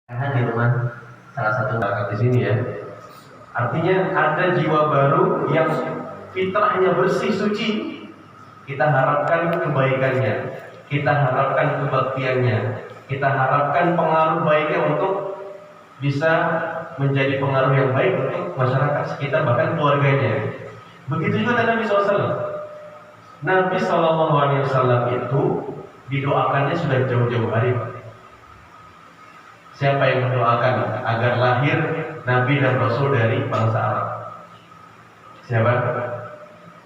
Di rumah salah satu kakak di sini ya. Artinya ada jiwa baru yang fitrahnya bersih suci. Kita harapkan kebaikannya, kita harapkan kebaktiannya, kita harapkan pengaruh baiknya untuk bisa menjadi pengaruh yang baik untuk masyarakat sekitar bahkan keluarganya. Begitu juga Nabi SAW. Nabi SAW itu didoakannya sudah jauh-jauh hari. Siapa yang mendoakan agar lahir Nabi dan Rasul dari bangsa Arab? Siapa?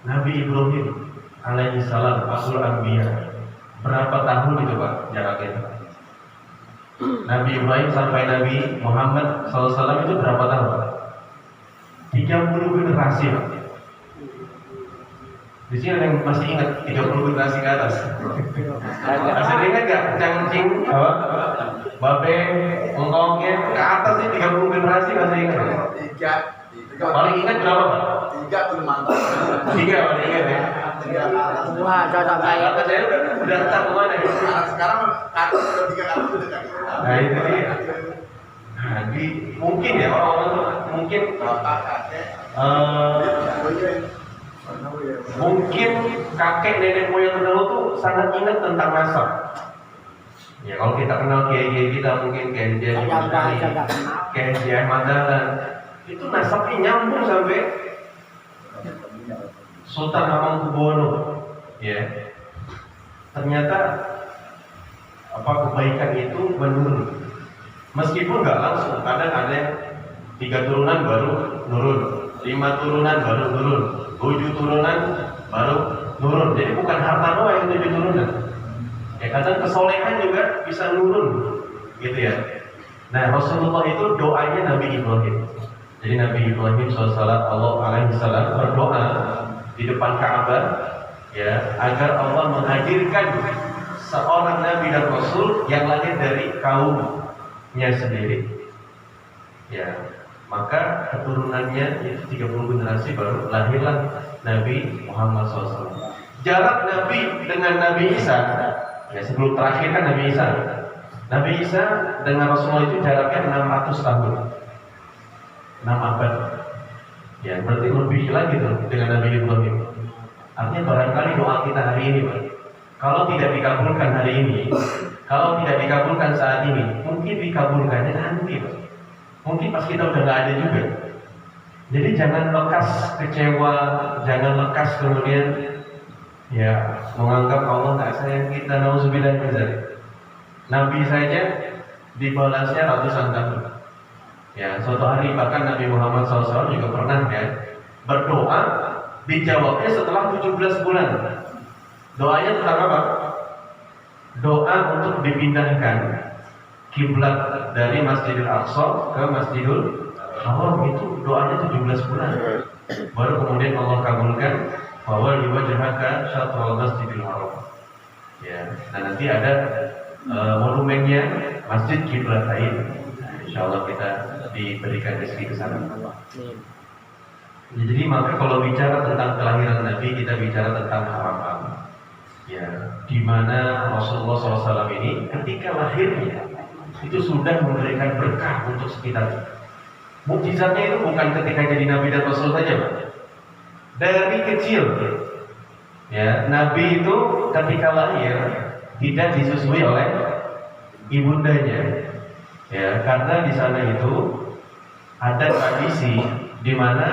Nabi Ibrahim alaihi salam, Asul Anbiya. Berapa tahun itu Pak jaraknya? Nabi Ibrahim sampai Nabi Muhammad SAW itu berapa tahun? 30 generasi Pak. Di sini ada yang masih ingat 30 generasi ke atas? Masih ingat gak? Cangcing, babe, ngongkongnya ke atas ini 30 generasi masih ingat? Tiga. Paling ingat berapa Pak? 3 pun mantap. 3 paling ingat ya? 3. Wah, cocok kayak Kata saya udah entah kemana ya? Sekarang kartu sudah 3 kartu sudah kan. Nah itu dia. Nah, mungkin ya orang-orang tuh mungkin Bapak, kakek, mungkin kakek nenek moyang terdahulu tuh sangat ingat tentang nasab. Ya kalau kita kenal kiai-kiai kita mungkin kayak dia kayak Kiai Madalan, itu nasabnya nyambung sampai Sultan Hamengkubuwono. Ya, ternyata kebaikan itu menurun. Meskipun nggak langsung, kadang ada yang 3 turunan baru nurun, 5 turunan baru turun, 7 turunan baru turun. Jadi bukan harta doang yang 7 turunan. Ya kadang kesolehan juga bisa nurun, gitu ya. Nah Rasulullah itu doanya Nabi Ibrahim. Jadi Nabi Ibrahim SAW berdoa di depan Ka'bah, ya agar Allah menghadirkan seorang Nabi dan Rasul yang lahir dari kaumnya sendiri. Ya, maka keturunannya itu 30 generasi baru lahirlah Nabi Muhammad SAW. Jarak Nabi dengan Nabi Isa, ya sebelum terakhir kan Nabi Isa. Nabi Isa dengan Rasulullah itu jaraknya 600 tahun, 6 abad. Ya berarti lebih lagi tuh dengan Nabi Ibrahim. Artinya barangkali doa kita hari ini Pak, kalau tidak dikabulkan hari ini, kalau tidak dikabulkan saat ini, mungkin dikabulkannya nanti Pak. Mungkin pas kita udah nggak ada juga. Jadi jangan lekas kecewa, jangan lekas kemudian ya menganggap Allah nggak sayang kita. Nauzubillah min dzalik. Nabi saja dibalasnya ratusan tahun. Ya suatu hari bahkan Nabi Muhammad SAW juga pernah ya berdoa, dijawabnya setelah 17 bulan. Doanya tentang apa? Doa untuk dipindahkan kiblat dari Masjidil Aqsa ke Masjidul Haram. Itu doanya 17 bulan. Baru kemudian Allah kabulkan bahwa liwajhaka syatrul Masjidil Haram. Ya, nah nanti ada monumennya Masjid Qiblatain. Insyaallah kita diberikan rezeki ke sana. Ya, jadi maka kalau bicara tentang kelahiran Nabi, kita bicara tentang harapan. Ya, di mana Rasulullah SAW ini ketika lahirnya itu sudah memberikan berkah untuk sekitar. Mukjizatnya itu bukan ketika jadi Nabi dan Rasul saja, Pak. Dari kecil, ya Nabi itu ketika lahir tidak disusui oleh ibundanya, ya karena di sana itu ada tradisi di mana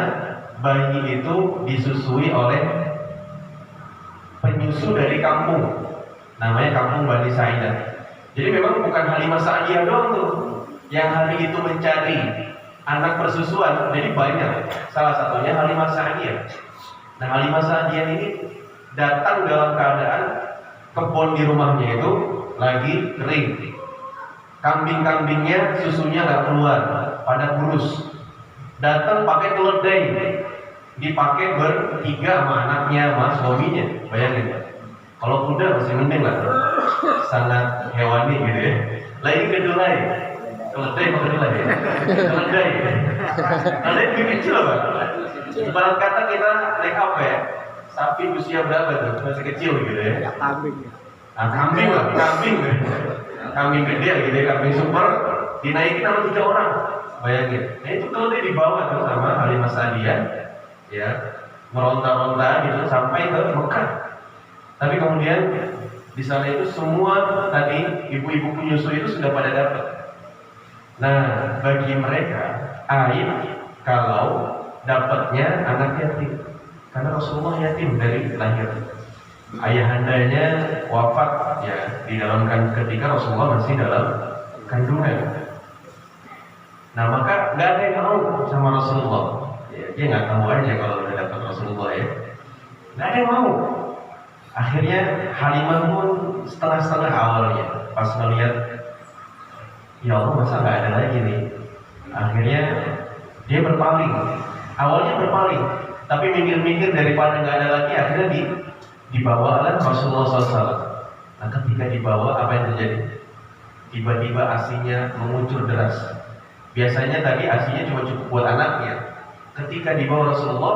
bayi itu disusui oleh penyusu dari kampung, namanya kampung Bani Sa'idah. Jadi memang bukan Halimah Sa'diyah doang tuh yang hari itu mencari anak persusuan, jadi banyak. Salah satunya Halimah Sa'diyah. Nah Halimah Sa'diyah ini datang dalam keadaan kebun di rumahnya itu lagi kering. Kambing-kambingnya susunya nggak keluar, pada kurus. Datang pakai keledai, dipakai bertiga sama anaknya, sama suaminya. Bayangin, kalau kuda masih mending lah, sangat hewani gitu ya. Lagi kedelai, keledai apa kedelai ya? Keledai lebih kecil Pak. Ibarat kata kita naik apa ya? Sapi usia berapa tuh? Masih kecil gitu ya. kambing. Nah, kambing lah, kambing gede gitu ya, kambing super dinaikin sama 3 orang. Bayangin. Nah itu kalau dia dibawa tuh sama Halimah Sa'diyah, ya meronta-ronta gitu sampai ke Mekah. Tapi kemudian di sana itu semua tadi ibu-ibu penyusu itu sudah pada dapat. Nah bagi mereka aib kalau dapatnya anak yatim, karena Rasulullah yatim dari lahir. Ayahandanya wafat ya di dalam ketika Rasulullah masih dalam kandungan. Nah maka nggak ada yang mau sama Rasulullah. Ya, dia nggak tahu aja kalau udah dapat Rasulullah ya. Nggak ada yang mau. Akhirnya Halimah pun setengah-setengah awalnya pas ngeliat, ya Allah masa nggak ada lagi nih. Akhirnya dia berpaling. Awalnya berpaling, tapi mikir-mikir daripada nggak ada lagi, akhirnya dibawa oleh Rasulullah SAW. Nah ketika dibawa apa yang terjadi? Tiba-tiba asinya mengucur deras. Biasanya tadi asinya cuma cukup buat anaknya. Ketika dibawa Rasulullah,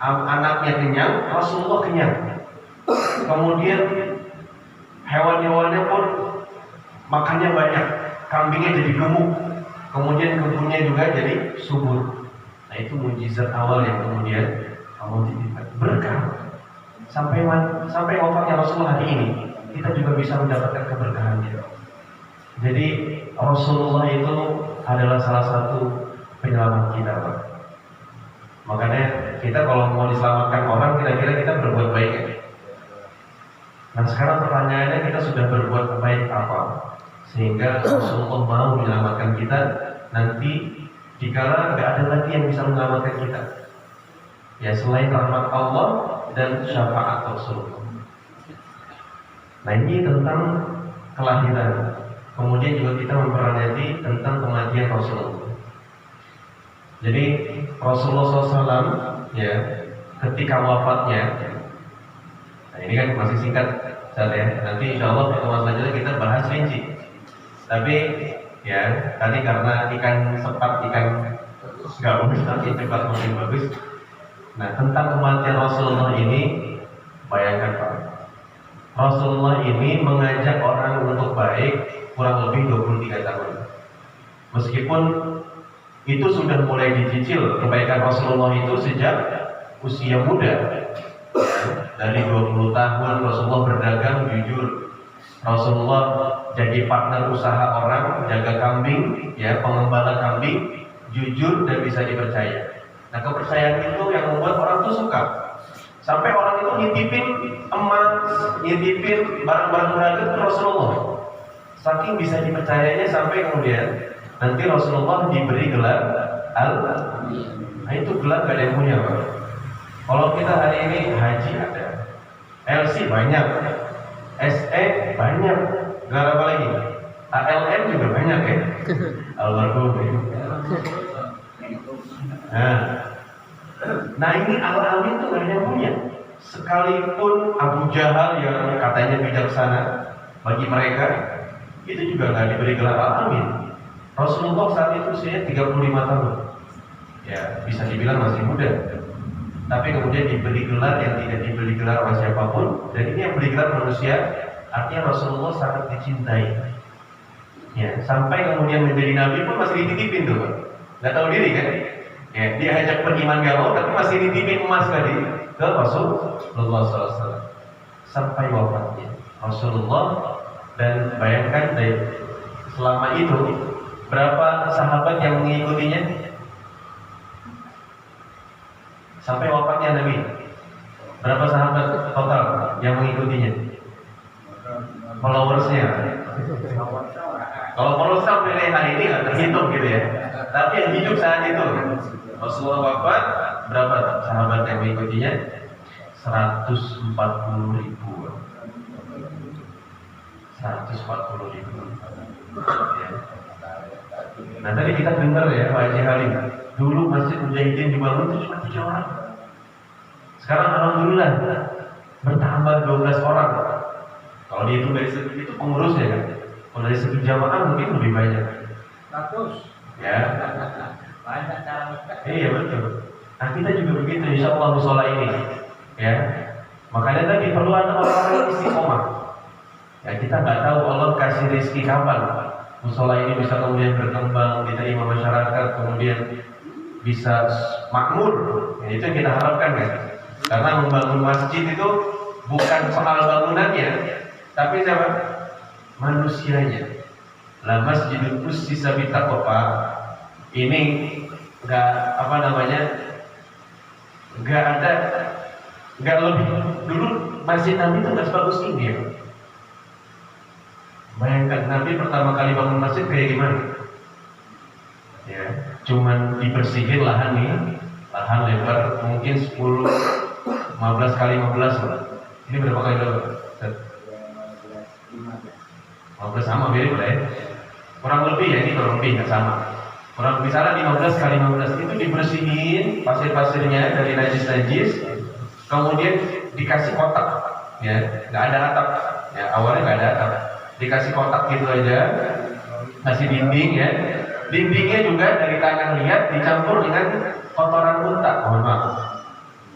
anaknya kenyang, Rasulullah kenyang. Kemudian hewan-hewannya pun makannya banyak, kambingnya jadi gemuk, kemudian kebunnya juga jadi subur. Nah itu mujizat awal yang kemudian Allah titipkan berkah. Sampai wafatnya Rasulullah hari ini, kita juga bisa mendapatkan keberkahannya. Jadi Rasulullah itu adalah salah satu penyelamat kita, Pak. Makanya kita kalau mau diselamatkan orang, kira-kira kita berbuat baik ya? Nah sekarang pertanyaannya, kita sudah berbuat baik apa sehingga Rasulullah mau menyelamatkan kita nanti dikala nggak ada lagi yang bisa menyelamatkan kita ya selain rahmat Allah dan syafaat Rasulullah. Nah ini tentang kelahiran. Kemudian juga kita memperingati tentang kematian Rasulullah. Jadi Rasulullah SAW ya ketika wafatnya, nah ini kan masih singkat saat ya. Nanti insya Allah pertemuan selanjutnya kita bahas rinci. Tapi ya tadi karena ikan nggak bagus, tapi cepat makin bagus. Nah tentang kematian Rasulullah ini, bayangkan Pak, Rasulullah ini mengajak orang untuk baik kurang lebih 23 tahun. Meskipun itu sudah mulai dicicil kebaikan Rasulullah itu sejak usia muda. Dari 20 tahun Rasulullah berdagang jujur. Rasulullah jadi partner usaha orang, jaga kambing, ya pengembala kambing, jujur dan bisa dipercaya. Nah kepercayaan itu yang membuat orang tuh suka. Sampai orang itu nyitipin emas, nyitipin barang-barang berharga ke Rasulullah. Saking bisa dipercayanya sampai kemudian nanti Rasulullah diberi gelar Al-Amin. Nah itu gelar gak ada yang punya Pak. Kalau kita hari ini haji ada, LC banyak, SE banyak, gelar apa lagi? ALM juga banyak ya. Almarhum. Nah ini Al-Amin tuh gak ada yang punya. Sekalipun Abu Jahal yang katanya bijaksana bagi mereka, itu juga gak diberi gelar Al-Amin. Rasulullah saat itu usianya 35 tahun. Ya, bisa dibilang masih muda. Tapi kemudian diberi gelar yang tidak diberi gelar oleh siapapun. Dan ini yang beri gelar manusia, artinya Rasulullah sangat dicintai. Ya, sampai kemudian menjadi nabi pun masih dititipin tuh, Pak. Nggak tahu diri kan? Ya, dia ajak beriman gak mau, tapi masih dititipin emas tadi ke Rasulullah SAW. Sampai wafatnya Rasulullah. Dan bayangkan dari selama itu berapa sahabat yang mengikutinya sampai wafatnya Nabi? Berapa sahabat total yang mengikutinya? Followersnya? Kalau followers sampai hari ini nggak terhitung gitu ya. Tapi yang hidup saat itu Rasulullah wafat, berapa sahabat yang mengikutinya? 140.000. 140.000. Ya. Nah tadi kita dengar ya Pak Haji Halim, dulu Masjid Mujahidin dibangun itu cuma 3 orang. Sekarang alhamdulillah bertambah 12 orang. Kalau dihitung dari segi itu pengurusnya kan. Kalau dari segi jamaah mungkin lebih banyak. 100. Ya. Banyak cara. Iya betul. Nah kita juga begitu insyaallah musola ini. Ya. Makanya tadi perlu ada orang-orang yang istiqomah. Ya kita nggak tahu Allah kasih rezeki kapan. musola ini bisa kemudian berkembang, diterima masyarakat, kemudian bisa makmur. Ya, itu yang kita harapkan kan. Karena membangun masjid itu bukan soal bangunannya, tapi siapa? Manusianya. La masjidul ussisa bittaqwa. Ini enggak enggak lebih dulu masjid Nabi itu enggak sebagus ini ya. Bayangkan Nabi pertama kali bangun masjid kayak gimana? Ya, cuman dibersihin lahan nih, lahan lebar mungkin 15 kali 15 lah. Ini berapa kali lebar? 15 sama mirip lah ya. Kurang lebih ya, ini kurang lebih nggak sama. Kurang misalnya 15 kali 15 itu dibersihin pasir-pasirnya dari najis-najis, kemudian dikasih kotak, ya nggak ada atap, ya awalnya nggak ada atap, dikasih kotak gitu aja, kasih dinding ya, dindingnya juga dari tangan liat dicampur dengan kotoran unta, mohon maaf.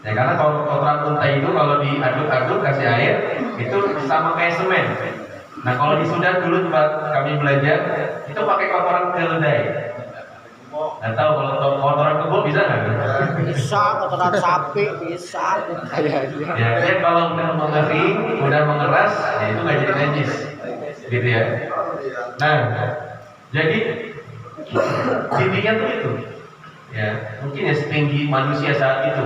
Ya karena kotoran unta itu kalau diaduk-aduk kasih air itu sama kayak semen. Nah kalau di Sudan dulu tempat kami belajar itu pakai kotoran keledai. Nggak tahu kalau kotoran kebo bisa nggak? Bisa, kotoran sapi bisa. Ya kalau udah mengering, udah mengeras, ya itu nggak jadi najis, gitu ya. Nah, jadi intinya tuh itu, ya mungkin ya setinggi manusia saat itu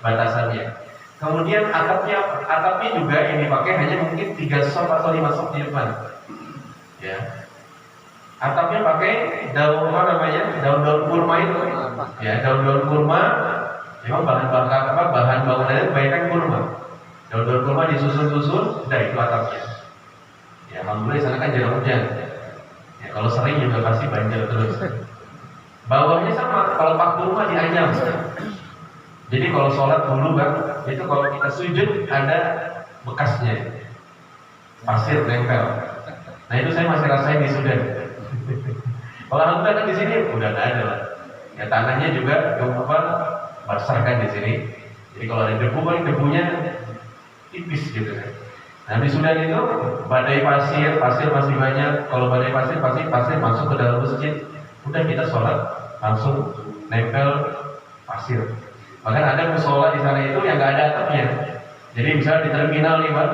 batasannya. Kemudian atapnya juga yang dipakai hanya mungkin 3 sop atau 5 sop di depan. Ya. Atapnya pakai daun daun kurma itu. Ya, daun kurma. Memang bahan bangunannya kebanyakan kurma. Daun kurma disusun, udah itu atapnya. Ya, alhamdulillah sana kan jarang hujan. Ya, kalau sering juga pasti banjir terus. Bawahnya sama, kalau pak kurma dianyam. Jadi kalau sholat dulu kan, itu kalau kita sujud ada bekasnya, pasir nempel. Nah itu saya masih rasain di Sudan. Kalau alhamdulillah kan di sini udah nggak ada lah. Ya tanahnya juga basah kan di sini. Jadi kalau ada debu kan debunya tipis gitu kan. Nah di Sudan itu badai pasir masih banyak. Kalau badai pasir masuk ke dalam masjid. Udah kita sholat langsung nempel pasir. Bahkan ada musola di sana itu yang nggak ada atapnya. Jadi misalnya di terminal nih Pak,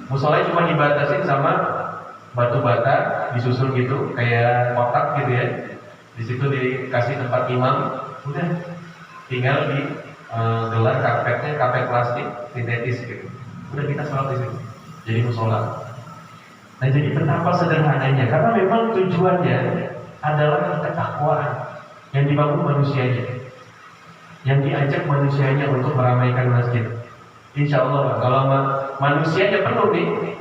musolanya cuma dibatasin sama batu bata disusun gitu kayak kotak gitu ya. Di situ dikasih tempat imam, udah tinggal di gelar karpetnya karpet plastik sintetis gitu. Udah kita sholat di situ. Jadi musola. Nah jadi betapa sederhananya karena memang tujuannya adalah ketakwaan yang dibangun manusianya. Yang diajak manusianya untuk meramaikan masjid. Insya Allah kalau manusianya penuh nih,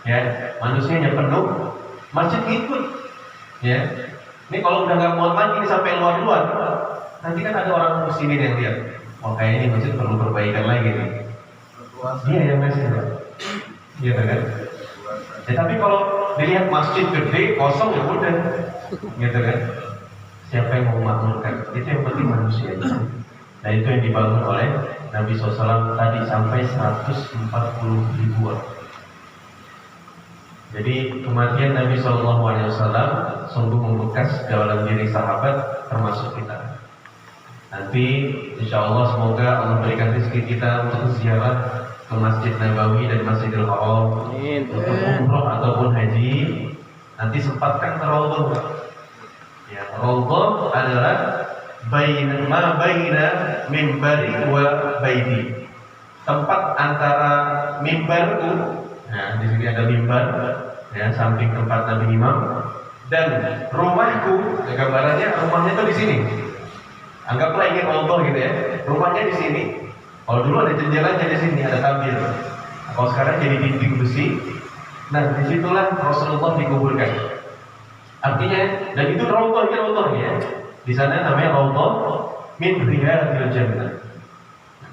ya manusianya penuh, masjid ikut. Ya, ini kalau udah nggak muat lagi sampai luar, nanti kan ada orang muslimin yang lihat, oh kayaknya ini masjid perlu perbaikan lagi nih. Dia yang ngasih, gitu kan? Ya tapi kalau dilihat masjid gede kosong ya udah, gitu kan? Siapa yang mau makmurkan? Itu yang penting manusia. Nah itu yang dibangun oleh Nabi SAW tadi sampai 140 ribuan. Jadi kematian Nabi SAW sungguh membekas dalam diri sahabat termasuk kita. Nanti insya Allah semoga Allah berikan rezeki kita untuk ziarah ke Masjid Nabawi dan Masjidil Haram untuk umroh ataupun haji. Nanti sempatkan ke Raudhah. Ya, Raudhah adalah baina mimbari wa baiti. Tempat antara mimbarku, nah di sini ada mimbar, ya samping tempat Nabi Imam, dan rumahku. Ya, gambarannya rumahnya tuh di sini. Anggaplah ini Raudhah gitu ya. Rumahnya di sini. Kalau dulu ada jendelanya di sini, ada tabir. Nah, kalau sekarang jadi dinding besi. Nah disitulah Rasulullah dikuburkan. Artinya, dan itu Raudhah ya. Di sana namanya Raudhah min riyadil jannah.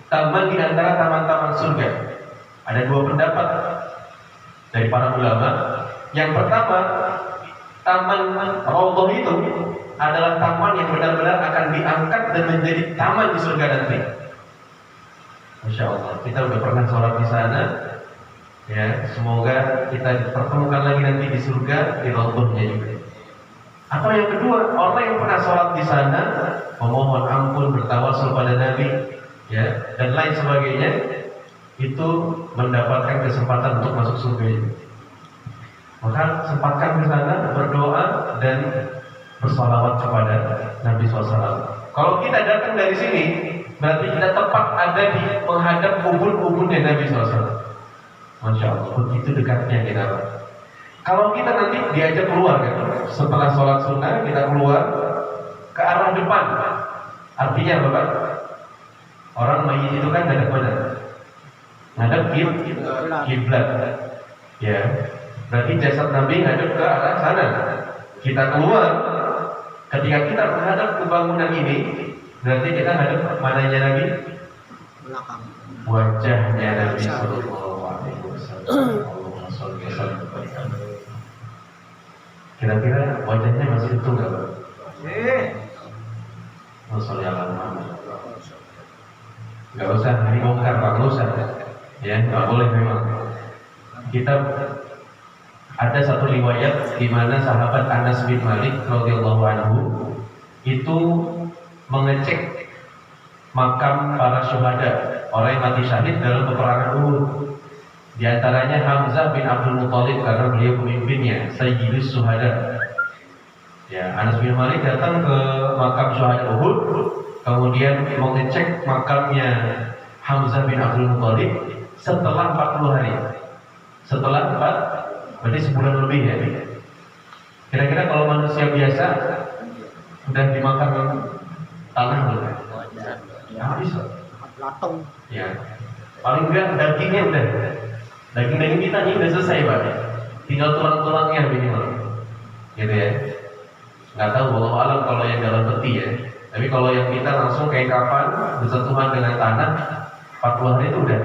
Taman di antara taman-taman surga. Ada 2 pendapat dari para ulama. Yang pertama, taman Raudhah itu adalah taman yang benar-benar akan diangkat dan menjadi taman di surga nanti. Masya Allah, kita udah pernah sholat di sana. Ya, semoga kita dipertemukan lagi nanti di surga di Raudhahnya juga. Atau yang kedua, orang yang pernah sholat di sana memohon ampun, bertawasul pada Nabi, ya, dan lain sebagainya, itu mendapatkan kesempatan untuk masuk surga. Maka sempatkan ke sana berdoa dan bersalawat kepada Nabi SAW. Kalau kita datang dari sini, berarti kita tepat ada di menghadap ubun-ubunnya Nabi SAW. Masya Allah, begitu dekatnya kita. Kalau kita nanti diajak keluar kan, setelah sholat sunnah kita keluar ke arah depan. Artinya apa Pak? Orang mayit itu kan ngadep mana? Ngadep kiblat. Ya, berarti jasad Nabi ngadep ke arah sana. Kita keluar, ketika kita menghadap ke bangunan ini, berarti kita ngadep mananya Nabi? Belakang. Wajahnya Nabi Sallallahu Alaihi Wasallam. Allahumma sholli wa sallim wa barik. Kira-kira wajahnya masih utuh nggak Pak? Sholli ala Muhammad. Nggak usah dibongkar Pak, nggak usah. Ya, nggak boleh memang. Kita ada satu riwayat di mana sahabat Anas bin Malik radhiyallahu anhu itu mengecek makam para syuhada, orang yang mati syahid dalam peperangan Uhud. Di antaranya Hamzah bin Abdul Muthalib karena beliau pemimpinnya, Sayyidus Syuhada. Ya, Anas bin Malik datang ke makam syuhada Uhud, kemudian mengecek makamnya Hamzah bin Abdul Muthalib setelah 40 hari. Setelah 4, berarti sebulan lebih ya. Kira-kira kalau manusia biasa udah dimakan tanah belum? Ya habis Pak. Latung. Ya, paling enggak dagingnya udah. Daging-daging kita ini udah selesai Pak. Tinggal tulang-tulangnya minimal. Gitu ya. Nggak tahu wallahu alam kalau yang dalam peti ya. Tapi kalau yang kita langsung kayak kapan bersentuhan dengan tanah 40 hari itu udah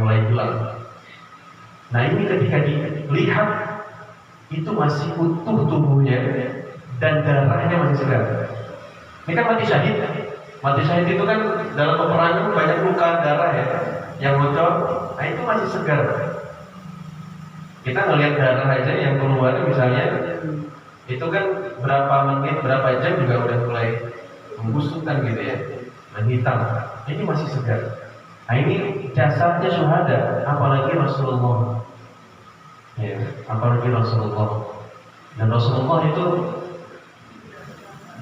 mulai hilang. Nah ini ketika dilihat itu masih utuh tubuhnya dan darahnya masih segar. Ini kan mati syahid. Mati syahid itu kan dalam peperangan banyak luka darah ya yang bocor. Nah itu masih segar. Kita ngelihat darah aja yang keluar misalnya itu kan berapa menit, berapa jam juga udah mulai membusuk kan gitu ya, menghitam. Ini masih segar. Nah ini jasadnya syuhada, apalagi Rasulullah. Ya, apalagi Rasulullah. Dan Rasulullah itu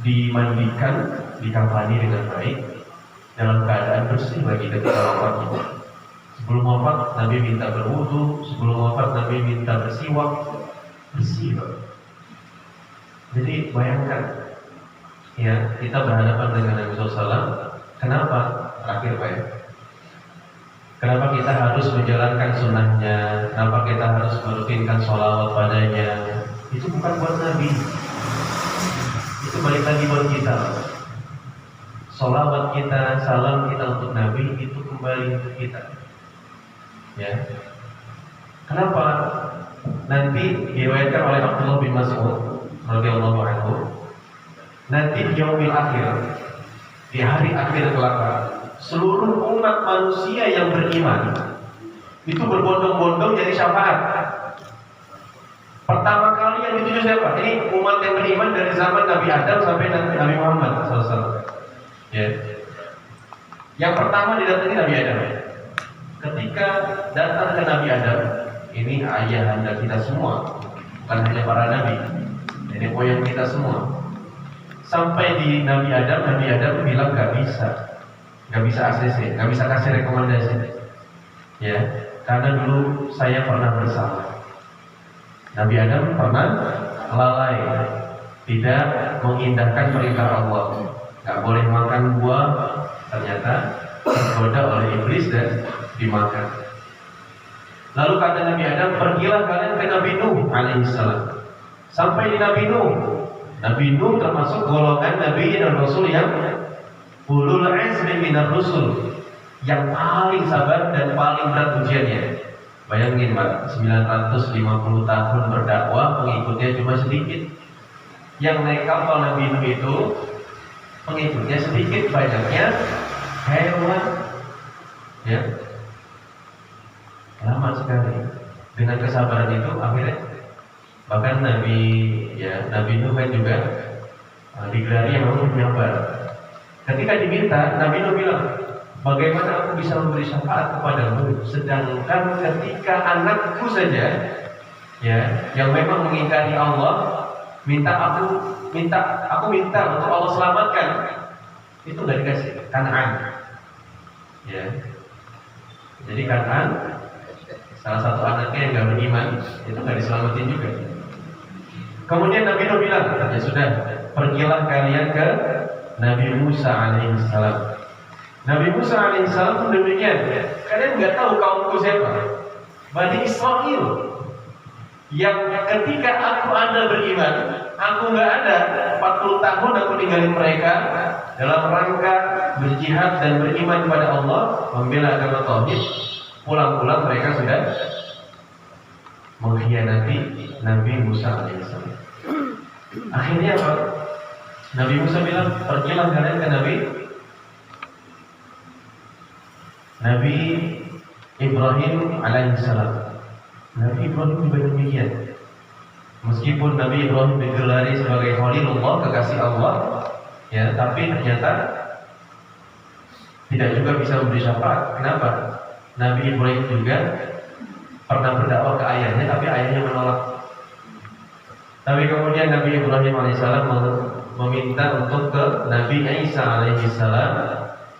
dimandikan, dikafani dengan baik, dalam keadaan bersih bagi ketika wafatnya. Sebelum wafat Nabi minta berwudu, sebelum wafat Nabi minta bersiwak, bersih Pak. Jadi bayangkan, ya kita berhadapan dengan Nabi SAW. Kenapa? Terakhir Pak ya. Kenapa kita harus menjalankan sunnahnya? Kenapa kita harus merutinkan sholawat padanya? Itu bukan buat Nabi. Itu balik lagi buat kita. Sholawat kita, salam kita untuk Nabi itu kembali untuk kita. Ya. Kenapa? Nanti diriwayatkan oleh Abdullah bin Mas'ud radhiyallahu anhu, nanti di yaumil akhir, di hari akhir kelak, seluruh umat manusia yang beriman itu berbondong-bondong jadi syafaat. Pertama kali yang dituju siapa? Ini umat yang beriman dari zaman Nabi Adam sampai Nabi Muhammad SAW. Ya. Yang pertama didatangi Nabi Adam. Ketika datang ke Nabi Adam, ini ayahanda kita semua, bukan hanya para nabi, nenek moyang kita semua. Sampai di Nabi Adam bilang nggak bisa ACC, nggak bisa kasih rekomendasi. Ya, karena dulu saya pernah bersalah. Nabi Adam pernah lalai, tidak mengindahkan perintah Allah, nggak boleh makan buah, ternyata tergoda oleh iblis dan dimakan. Lalu kata Nabi Adam, pergilah kalian ke Nabi Nuh alaihissalam. Sampai di Nabi Nuh. Nabi Nuh termasuk golongan Nabi dan Rasul yang ulul azmi minar rusul, yang paling sabar dan paling berat ujiannya. Bayangin Pak, 950 tahun berdakwah, pengikutnya cuma sedikit. Yang naik kapal Nabi Nuh itu pengikutnya sedikit, banyaknya hewan. Ya, lama sekali. Dengan kesabaran itu akhirnya bahkan Nabi ya Nabi Nuh kan juga digelari yang memang penyabar. Ketika diminta, Nabi Nuh bilang, bagaimana aku bisa memberi syafaat kepadamu, sedangkan ketika anakku saja, ya, yang memang mengingkari Allah, aku minta untuk Allah selamatkan, itu nggak dikasih. Kan'an, ya. Jadi Kan'an, salah satu anaknya yang nggak beriman, itu nggak diselamatin juga. Kemudian Nabi Nuh bilang, ya sudah, pergilah kalian ke Nabi Musa alaihissalam. Nabi Musa alaihissalam pun demikian. Kalian nggak tahu kaumku siapa? Bani Israel. Yang ketika Anda beriman, aku nggak ada 40 tahun aku ninggalin mereka dalam rangka berjihad dan beriman kepada Allah, membela agama tauhid. Pulang-pulang mereka sudah mengkhianati Nabi Musa alaihissalam. Akhirnya apa? Nabi Musa bilang, pergilah kalian ke Nabi Ibrahim alaihissalam. Nabi Ibrahim juga demikian. Meskipun Nabi Ibrahim digelari sebagai Khalilullah, kekasih Allah, ya, tapi ternyata tidak juga bisa memberi syafaat. Kenapa? Nabi Ibrahim juga pernah berdakwah ke ayahnya, tapi ayahnya menolak. Tapi kemudian Nabi Ibrahim alaihissalam meminta untuk ke Nabi Isa alaihissalam.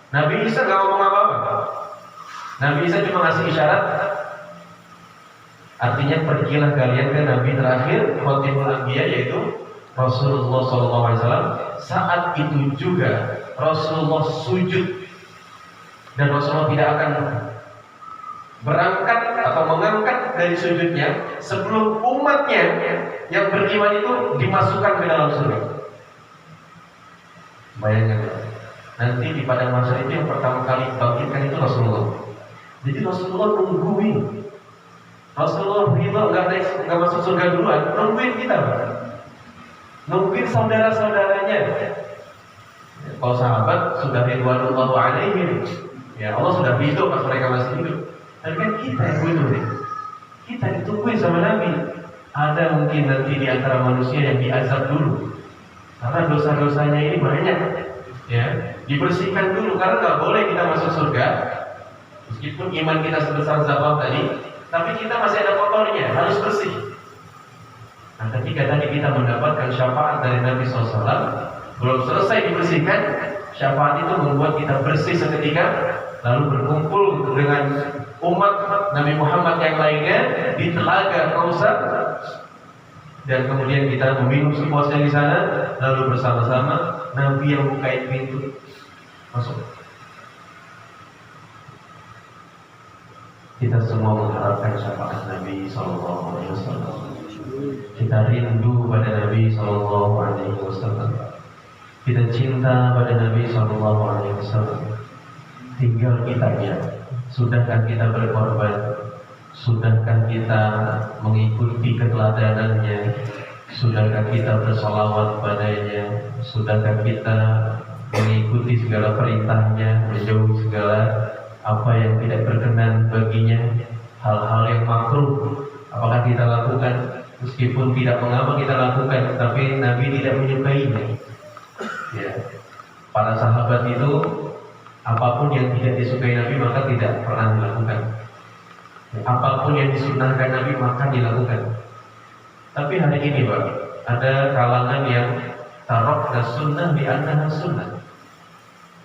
Nabi Isa gak ngomong apa-apa. Nabi Isa cuma ngasih isyarat. Artinya pergilah kalian ke Nabi terakhir Khotimul Anbiya, yaitu Rasulullah SAW. Saat itu juga Rasulullah sujud, dan Rasulullah tidak akan berangkat atau mengangkat dari sujudnya sebelum umatnya yang beriman itu dimasukkan ke dalam surga. Bayangkan, nanti di padang mahsyar itu yang pertama kali bangkitkan itu Rasulullah. Jadi Rasulullah nungguin. Rasulullah ridho nggak masuk surga duluan, nungguin kita, Pak. Nungguin saudara-saudaranya. Kalau sahabat sudah ridwanullah alaihim, ya Allah sudah ridho pas mereka masih hidup. Dan kan kita yang butuh, kita ditungguin sama Nabi. Ada mungkin nanti di antara manusia yang diazab dulu, karena dosa-dosanya ini banyak, ya, dibersihkan dulu, karena nggak boleh kita masuk surga meskipun iman kita sebesar Zabah tadi, tapi kita masih ada kotornya, harus bersih. Nah, ketika tadi kita mendapatkan syafaat dari Nabi SAW, belum selesai dibersihkan, syafaat itu membuat kita bersih seketika, lalu berkumpul dengan umat Nabi Muhammad yang lainnya di Telaga Kausar, dan kemudian kita meminum sepuasnya di sana, lalu bersama-sama Nabi yang bukain pintu masuk. Kita semua mengharapkan syafaat Nabi SAW. Kita rindu pada Nabi SAW. Kita cinta pada Nabi SAW. Tinggal kitanya. Sudahkah kita berkorban? Sudahkah kita mengikuti keteladanannya? Sudahkah kita bersolawat padanya? Sudahkah kita mengikuti segala perintahnya, menjauhi segala apa yang tidak berkenan baginya, hal-hal yang makruh apakah kita lakukan? Meskipun tidak mengapa kita lakukan, tapi Nabi tidak menyukainya. Ya, para sahabat itu apapun yang tidak disukai Nabi maka tidak pernah dilakukan. Apapun yang disunnahkan Nabi maka dilakukan. Tapi hari ini, Pak, ada kalangan yang tarakna sunnah bi annaha sunnah.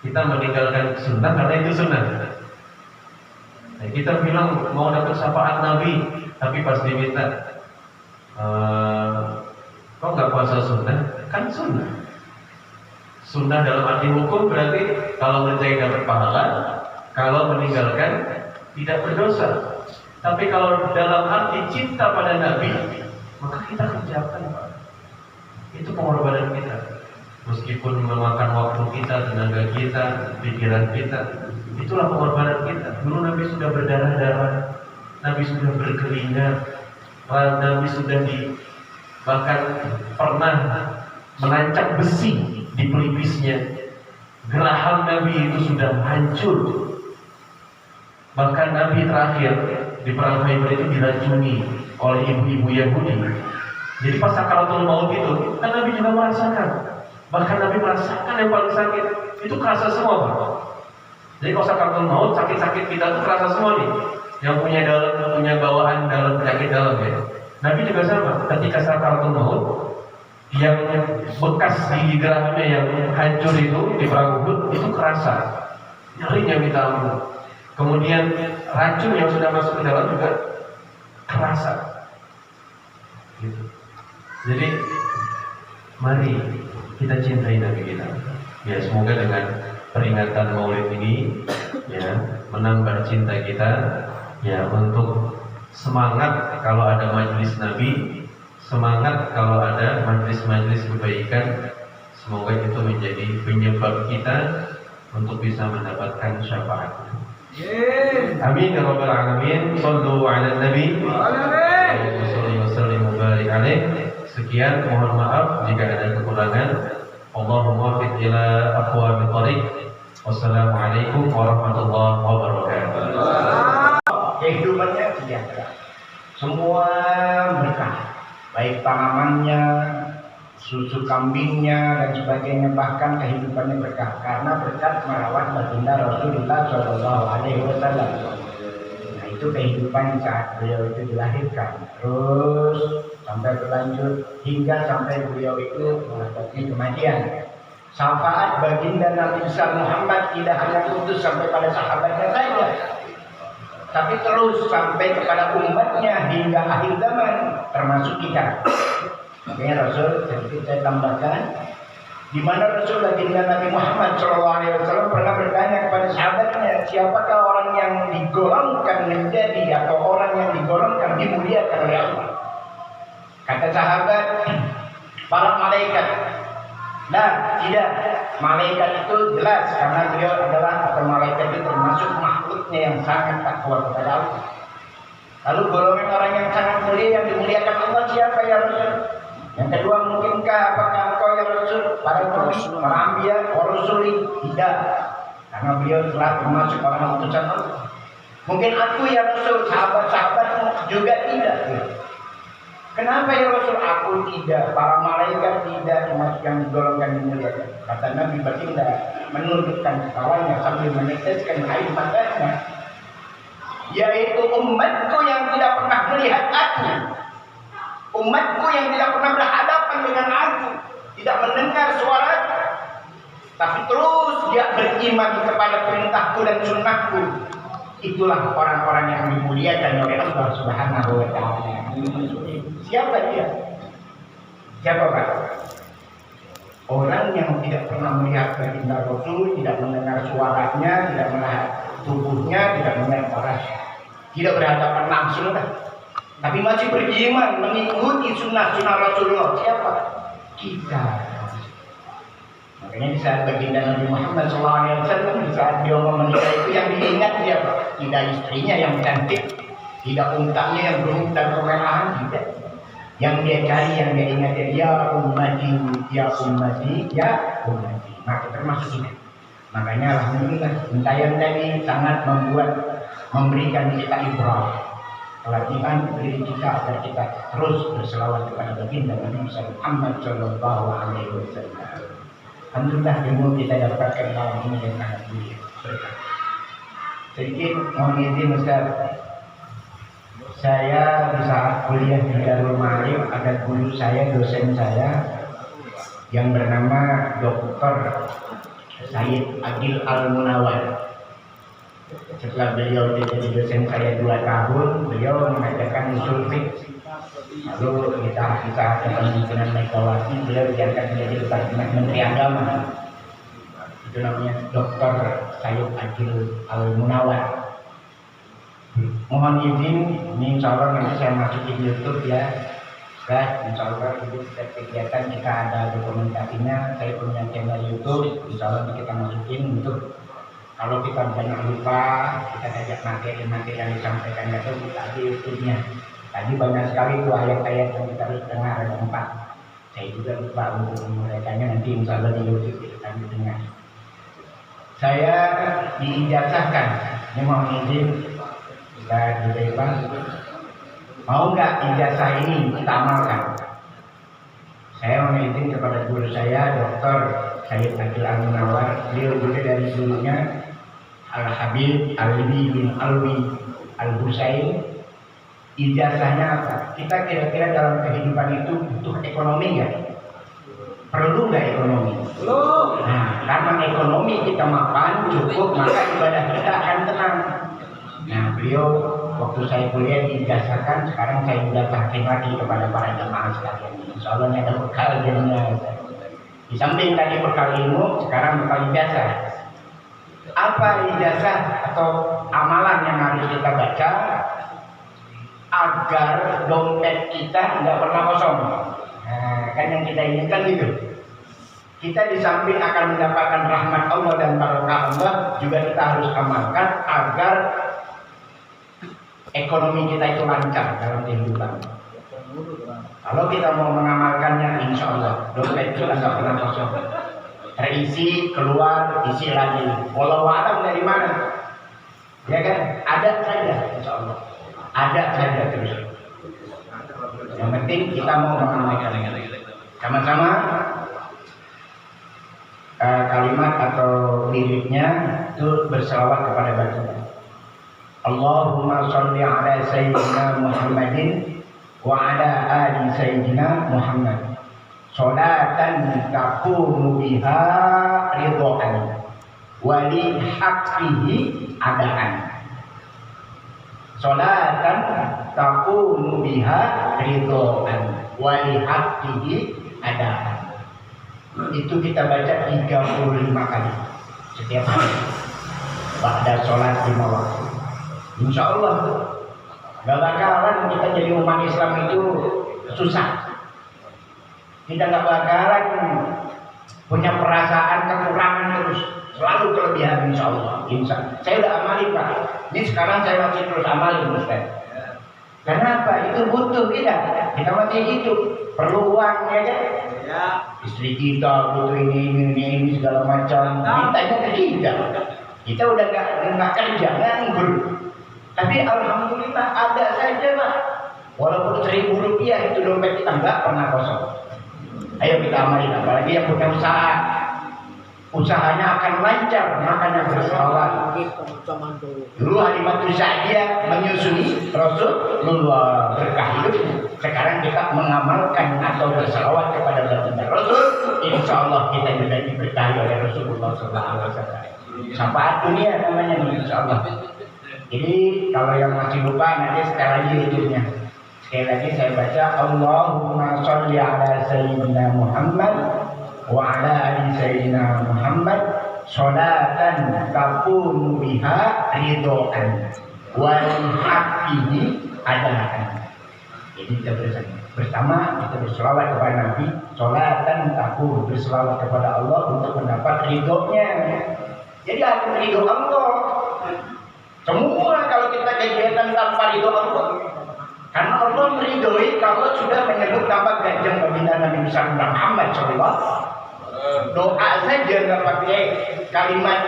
Kita meninggalkan sunnah karena itu sunnah. Nah, kita bilang mau dapat syafaat Nabi, tapi pas diminta, kok nggak puasa sunnah? Kan sunnah. Sunnah dalam arti hukum berarti kalau menjaga dapat pahala, kalau meninggalkan tidak berdosa. Tapi kalau dalam arti cinta pada Nabi, maka kita kerjakan, Pak. Itu pengorbanan kita. Meskipun memakan waktu kita, tenaga kita, pikiran kita, itulah pengorbanan kita. Dulu Nabi sudah berdarah-darah, Nabi sudah berkeringat, Nabi sudah bahkan pernah menancap besi di pelipisnya. Geraham Nabi itu sudah hancur. Bahkan Nabi terakhir di perang Khaybar itu diracuni oleh ibu-ibu Yahudi. Jadi pas sakaratul maut itu, kan Nabi juga merasakan. Bahkan Nabi merasakan yang paling sakit itu kerasa semua, Pak. Jadi kalau sakaratul maut, sakit-sakit kita tuh kerasa semua nih. Yang punya bawaan dalam penyakit dalam ya. Nabi juga sama. Ketika sakaratul maut, yang bekas gigi gerahnya yang hancur itu di perang Uhud itu kerasa. Nyerinya minta ampun. Kemudian racun yang sudah masuk ke dalam juga kerasa. Gitu. Jadi mari kita cintai Nabi kita. Ya semoga dengan peringatan Maulid ini ya menambah cinta kita ya untuk semangat kalau ada majelis Nabi, semangat kalau ada majelis-majelis kebaikan. Semoga itu menjadi penyebab kita untuk bisa mendapatkan syafaat. Amin ya rabbal alamin. Shallu ala nabi. Allahumma shalli wa sallim wa barik alaih. Sekian, mohon maaf jika ada kekurangan. Allahumma waffiq ila aqwamit thariq. Wassalamualaikum warahmatullahi wabarakatuh. Kehidupannya sejahtera, semua berkah, baik tanamannya, susu kambingnya dan sebagainya, bahkan kehidupannya berkah karena berkat merawat baginda Rasulullah Shallallahu Alaihi Wasallam. Nah itu kehidupan saat beliau itu dilahirkan, terus sampai berlanjut hingga sampai beliau itu menghadapi kematian. Syafaat baginda Nabi besar Muhammad tidak hanya khusus sampai pada sahabatnya saja, tapi terus sampai kepada umatnya hingga akhir zaman, termasuk kita. Makanya Rasul, seperti saya tambahkan, di mana Rasul baginda Nabi Muhammad SAW pernah bertanya kepada sahabatnya, siapakah orang yang digolongkan menjadi atau orang yang digolongkan dimuliakan oleh Allah? Kata sahabat, para malaikat. Nah, tidak. Malaikat itu jelas karena beliau adalah atau malaikat itu termasuk makhluknya yang sangat takwa kepada Allah. Lalu golongan orang yang sangat mulia yang dimuliakan Allah siapa ya Rasul? Yang kedua, mungkinkah apakah engkau ya Rasul para nabi, para anbiya, para rasuli? Tidak. Karena beliau telah termasuk orang utusan Allah. Mungkin aku ya Rasul, sahabat-sahabatmu juga tidak. Kenapa ya Rasul? Aku tidak, para malaikat tidak, termasuk yang digolongkan dimuliakan. Kata Nabi baginda menundukkan kepalanya sambil meneteskan air matanya, yaitu umatku yang tidak pernah melihat aku, umatku yang tidak pernah berhadapan dengan aku, tidak mendengar suaraku, tapi terus dia beriman kepada perintahku dan sunnahku. Itulah orang-orang yang dimuliakan oleh Allah Subhanahu wa Ta'ala. Siapa dia? Siapa Pak? Orang yang tidak pernah melihat baginda Rasul, tidak mendengar suaranya, tidak melihat tubuhnya, tidak melihat orangnya, tidak berhadapan langsung, tapi masih beriman mengikuti sunnah-sunnah Rasulullah. Siapa? Kita. Makanya di saat baginda Nabi Muhammad SAW, di saat dia mau menikah itu yang diingat siapa? Tidak istrinya yang cantik, tidak untangnya yang berumur dan kemerahan, tidak. Yang dia cari, yang dia ingat ya ummati, ya ummati, ya ummati. Maka termasuk ini. Makanya alhamdulillah untayan tadi sangat memberikan kita ibrah, pelatihan diri kita agar kita terus berselawat kepada baginda Nabi Muhammad Shallallahu Alaihi Wasallam. Alhamdulillah ilmu kita dapatkan malam ini yang sangat mulia. Sedikit mohon izin Ustaz, saya di saat kuliah di Darul Ma'arif ada guru saya, dosen saya yang bernama Dr. Sayyid Adil Al-Munawar. Setelah beliau jadi dosen saya 2 tahun, beliau mengajarkan usul fiqh. Lalu kita dengan pimpinan Megawati, beliau diangkat menjadi Departemen Menteri Agama. Itu namanya Dr. Sayyid Adil Al-Munawar. Mohon izin, ini insya Allah nanti saya masukin YouTube ya. Insya Allah itu setiap kegiatan kita ada dokumentasinya. Saya punya channel YouTube, insya Allah kita masukin untuk kalau kita banyak lupa, kita ajak materi-materi yang disampaikan itu kita di YouTube-nya. Tadi banyak sekali itu ayat-ayat yang kita harus dengar, ada 4. Saya juga lupa untuk mereka nanti insya Allah di YouTube kita dengar. Saya diijazahkan, ini mohon izin Ustaz Hudzaifah, mau nggak ijazah ini kita amalkan? Saya meminta kepada guru saya, Dr. Sayyid Akil Al-Munawar. Beliau juga dari dulunya Al-Habib Alwi bin Alwi Al-Husain. Ijazahnya apa? Kita kira-kira dalam kehidupan itu butuh ekonomi nggak? Perlu nggak ekonomi? Belum. Nah, karena ekonomi kita mapan cukup, maka ibadah kita akan tenang. Nah, beliau waktu saya kuliah diijazahkan, sekarang saya sudah praktek lagi kepada para jemaah sekalian. Insya Allah ini ada bekal jadinya. Di samping tadi bekal ilmu, sekarang bekal ijazah. Apa ijazah atau amalan yang harus kita baca agar dompet kita tidak pernah kosong? Nah, kan yang kita inginkan gitu. Kita di samping akan mendapatkan rahmat Allah dan barokah Allah, juga kita harus amalkan agar ekonomi kita itu lancar dalam kehidupan. Kalau kita mau mengamalkannya, insya Allah dompet kita nggak pernah kosong. Terisi, keluar, isi lagi. Walau alam dari mana? Ya kan? Ada saja, insya Allah. Ada saja terus. Yang penting kita mau mengamalkan. Sama-sama kalimat atau liriknya itu berselawat kepada baginda. Allahumma sholli ala sayyidina Muhammadin wa ala ali sayyidina Muhammad. Sholatan takunu biha ridhaan wa li haqqihi adaan. Sholatan takunu biha ridhaan wa li haqqihi adaan. Itu kita baca 35 kali setiap hari pada sholat 5 waktu. Insya Allah gak bakalan kita jadi umat Islam itu susah. Kita gak bakalan punya perasaan kekurangan terus, selalu kelebihan insya Allah. Saya udah amalin Pak. Ini sekarang saya masih terus amalin Ustaz. Kenapa? Itu butuh kita masih hidup, perlu uang ya kan? Ya. Istri kita butuh ini segala macam. Mintanya ke kita. Kita udah nggak kerja, nganggur. Tapi alhamdulillah ada saja Pak. Walaupun 1.000 rupiah itu dompet kita nggak pernah kosong. Ayo kita amalin, apalagi yang punya usaha. Usahanya akan lancar, makanya berselawat. Dulu Halimatus Sa'diyah menyusui Rasulullah berkah hidup. Sekarang kita mengamalkan atau berselawat kepada baginda Rasul. Insya Allah kita juga diberkahi oleh Rasulullah SAW. Syafaat dunia namanya insya Allah. Jadi kalau yang masih lupa nanti sekali lagi hidupnya. Sekali lagi saya baca Allahumma sholli ala sayyidina Muhammad wa ala ali sayyidina Muhammad sholatan takunu biha ridhaan wa haqqihi adaan. Jadi kita bersama kita berselawat kepada Nabi, sholatan takun, berselawat kepada Allah untuk mendapat ridhonya. Jadi aku ridho Allah. Semua kalau kita kegiatan tanpa ridho Allah, karena Allah meridhoi kalau sudah menyebut nama ganjang baginda Nabi Muhammad SAW. Doa saja nggak pakai kalimat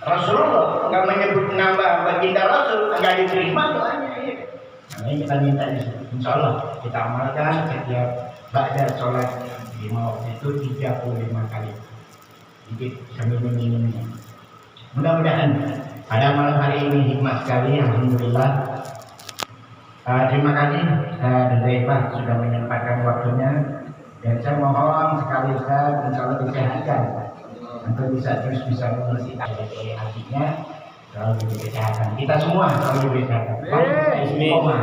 Rasulullah, nggak menyebut nama baginda Rasul, nggak diterima doanya. Nah, ini kita minta insya Allah kita amalkan setiap baca sholat 5 waktu itu 35 kali. Jadi sambil minumnya. Mudah-mudahan pada malam hari ini hikmah sekali, alhamdulillah. Terima kasih dari Pak sudah menyempatkan waktunya. Dan saya mohon sekali Ustaz, insya Allah disehatkan untuk terus bisa mengisi hatinya selalu diberi kesehatan. Kita semua selalu diberi kesehatan. Istiqomah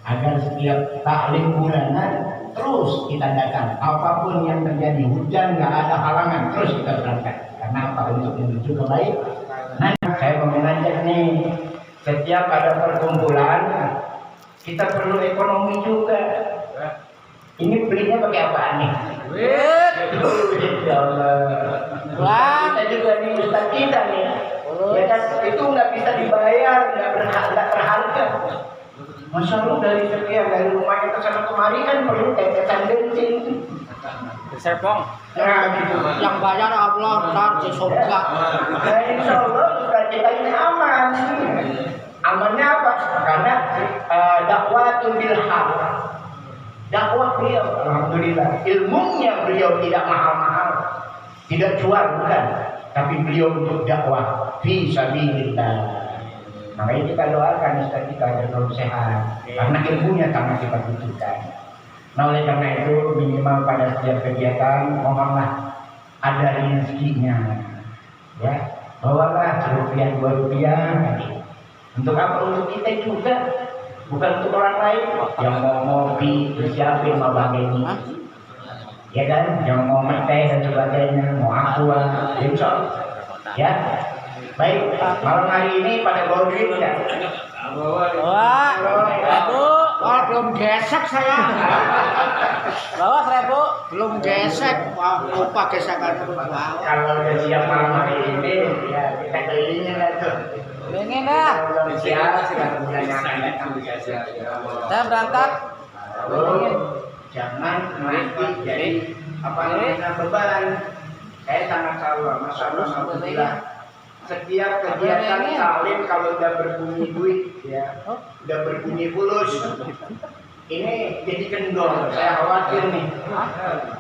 agar setiap taklim bulanan terus kita datang. Apapun yang terjadi, hujan nggak ada halangan, terus kita berangkat. Karena apa? Untuk menuju kebaikan. Nah, saya mau mengajak nih, setiap ada perkumpulan kita perlu ekonomi juga. Ini belinya pakai apaan nih? Ya Allah. Kita juga nih Ustaz kita nih. Ya kan itu nggak bisa dibayar, nggak berharga. Masya Allah dari sekian dari rumahnya ke sana kemari kan perlu tetesan bensin. Serpong. Nah gitu. Yang bayar Allah ntar di surga. Nah insya Allah Ustaz kita ini aman. Amannya apa? Karena dakwah bil haq. dakwah beliau, alhamdulillah, ilmunya beliau tidak mahal-mahal, tidak jual bukan, tapi beliau untuk dakwah fi sabilillah. Makanya kita doakan Ustaz kita agar selalu sehat, karena ilmunya sangat kita butuhkan. Nah oleh karena itu minimal pada setiap kegiatan mohonlah ada rezekinya, ya bawalah serupiah dua rupiah. Untuk apa? Untuk kita juga, bukan untuk orang lain. Yang mau ngopi, siapin mau bagainya, ya kan? Yang mau teh dan sebagainya, mau aqua, ya. Baik, malam hari ini pada bawa duit ya? Bawa 1000. Oh, belum gesek saya. Bawa 1000. Belum gesek. Wah, lupa gesekan belum bawa. Kalau udah siap malam hari ini, ya kita kelilingin lah tuh. Pengen dah. Kalau siap, sekarang bulan yang akan datang bisa siap. Saya berangkat. Lalu, jangan nanti jadi apa namanya beban. Saya sangat salut, masya Allah, alhamdulillah. Setiap kegiatan salim kalau udah berbunyi duit, ya, udah berbunyi fulus, ini jadi kendor. Saya khawatir nih.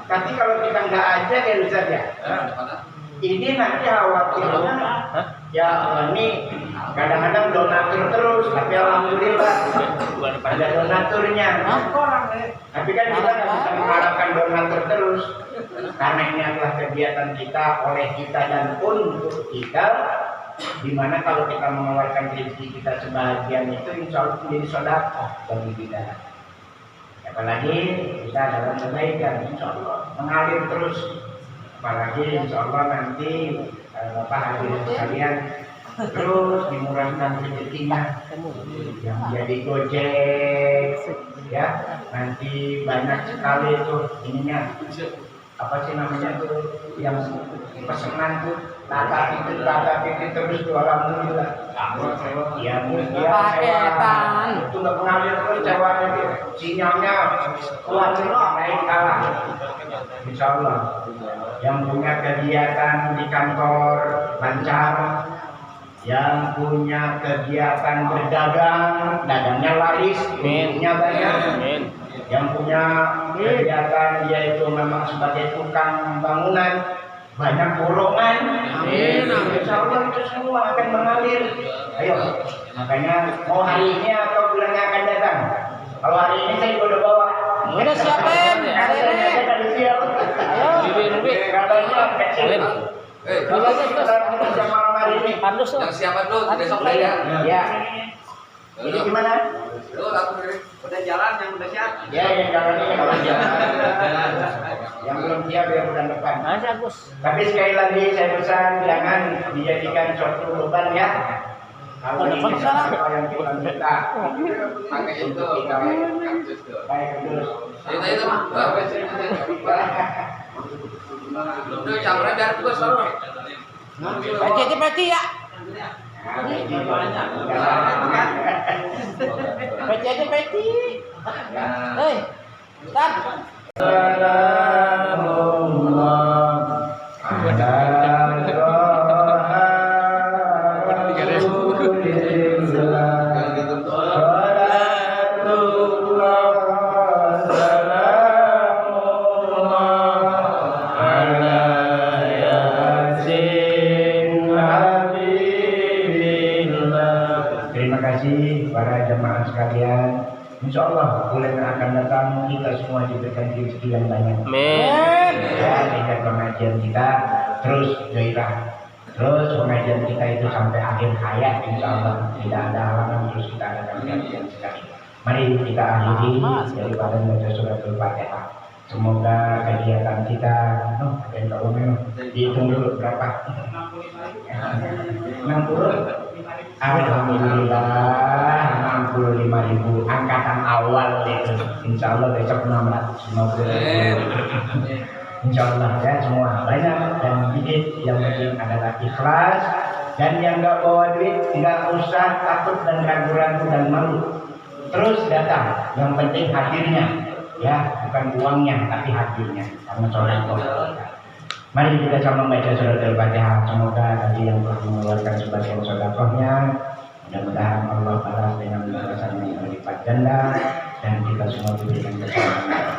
Tapi kalau kita nggak aja ya Ustaz ya, ini nanti khawatirnya ya ini kadang-kadang donatur terus, tapi alhamdulillah ada donaturnya. Tapi kan kita nggak bisa mengharapkan donatur terus, karena ini adalah kegiatan kita, oleh kita dan untuk kita, dimana kalau kita mengeluarkan rezeki kita sebagian itu insya Allah menjadi sedekah bagi kita. Apalagi kita dalam kebaikan, insya Allah mengalir terus. Apalagi insya Allah nanti Bapak hadirin sekalian terus dimurahkan rezekinya, yang jadi gojek, ya nanti banyak sekali tuh ininya, apa sih namanya tuh yang pesanan tuh tata titik terus tuh alhamdulillah. Ya Paketan. itu nggak mengalir terus ceweknya tuh, sinyalnya kuat naik kalah. Insya Allah yang punya kegiatan di kantor lancar, yang punya kegiatan berdagang, dagangnya laris, untungnya banyak. Yang punya kegiatan yaitu memang sebagai tukang bangunan, banyak borongan. Amin. Insya Allah itu semua akan mengalir. Ayo, makanya mau hari ini atau bulan yang akan datang? Kalau hari ini saya udah bawa. Udah siapin hari ini. Tadi siap. Ayo. Katanya kecil. Kalau kita malam hari ini. Pandus tuh. Yang siapa dulu? Besok Pandus. ya. Ya. Ini gimana? Lu udah jalan yang udah siap. Ya, yang jalan ini kalau jalan. Yang belum siap ya bulan depan. Masih Agus. Tapi sekali lagi saya pesan jangan dijadikan suatu beban ya. Kalau ini apa yang kita minta, Pakai itu kita baik terus. itu mah. Udah campurnya biar gue selalu. Peti ya. Peti. Hei. Start. Terima kasih para jemaah sekalian. Insya Allah bulan yang akan datang kita semua diberikan rezeki yang banyak. Amin. Ya, dengan pengajian kita terus gairah, terus pengajian kita itu sampai akhir hayat. Insya Allah tidak ada halangan terus kita adakan kajian sekali. Mari kita akhiri daripada membaca surat Al-Fatihah. Semoga kegiatan kita, ada yang tahu memang dihitung dulu berapa? 60. Alhamdulillah 65.000 angkatan awal itu. Insya Allah besok 650.000. Insya Allah ya semua banyak dan dikit, yang penting adalah ikhlas, dan yang nggak bawa duit nggak usah takut dan ragu-ragu dan malu, terus datang, yang penting hadirnya ya, bukan uangnya tapi hadirnya, karena solekoh. Mari kita sama membaca surat Al-Fatihah. Semoga tadi yang telah mengeluarkan sebagian sedekahnya, mudah-mudahan Allah balas dengan balasan yang berlipat ganda, dan kita semua diberikan keselamatan.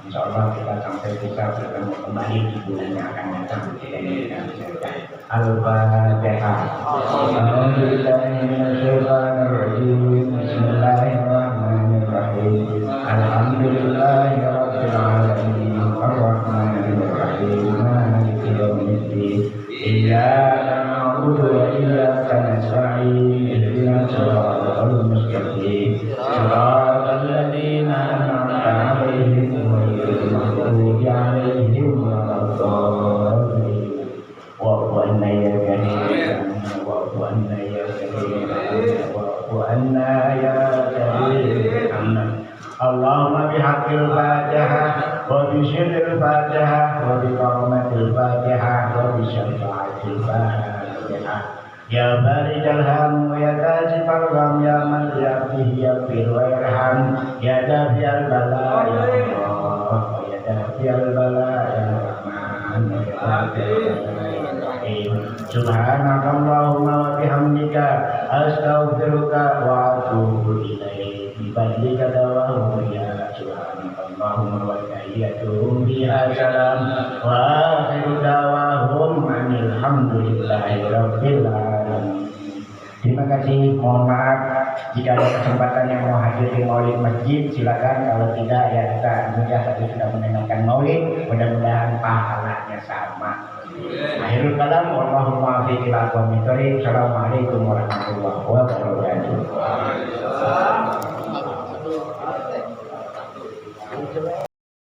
Insya Allah kita sampai bisa bertemu kembali di bulan yang akan datang. Al-Fatihah. Bismillahirrahmanirrahim. Alhamdulillahirabbil alamin. Arrahmanirrahim. Maliki yaumiddin. Iyyaka na'budu wa iyyaka nasta'in. Ihdinas siratal mustaqim. Siratal ladzina an'amta 'alaihim ghairil maghdubi 'alaihim waladdallin. Wa'fu 'anna ya karim. Wa'fu 'anna ya karim. Wa'fu 'anna ya karim. Allahumma bihaqqil Fatihah wa bi sirril Fatihah wa bi karamatil Fatihah wa bi syafa'atil Fatihah. Ya barijal ham ya kashifal gham ya man yaghfir yaghfir wa yarham ya dafiyal bala ya Allah ya dafiyal bala ya Rahman ya Rahim. Subhanakallahumma wa bihamdika astaghfiruka wa atubu ilaik. Bifadlika dawahu ya subhanakallahumma wa tahiyyatuhum biha salam wa akhiru dawahum alhamdulillahi rabbil alamin. Terima kasih, mohon maaf jika ada kesempatan yang mau hadir di maulid masjid silakan, kalau tidak ya kita mudah tadi sudah mendengarkan maulid, mudah-mudahan pahalanya sama. Akhirul kalam, wallahumma fi ila aqwamit thoriq. Assalamualaikum warahmatullahi wabarakatuh.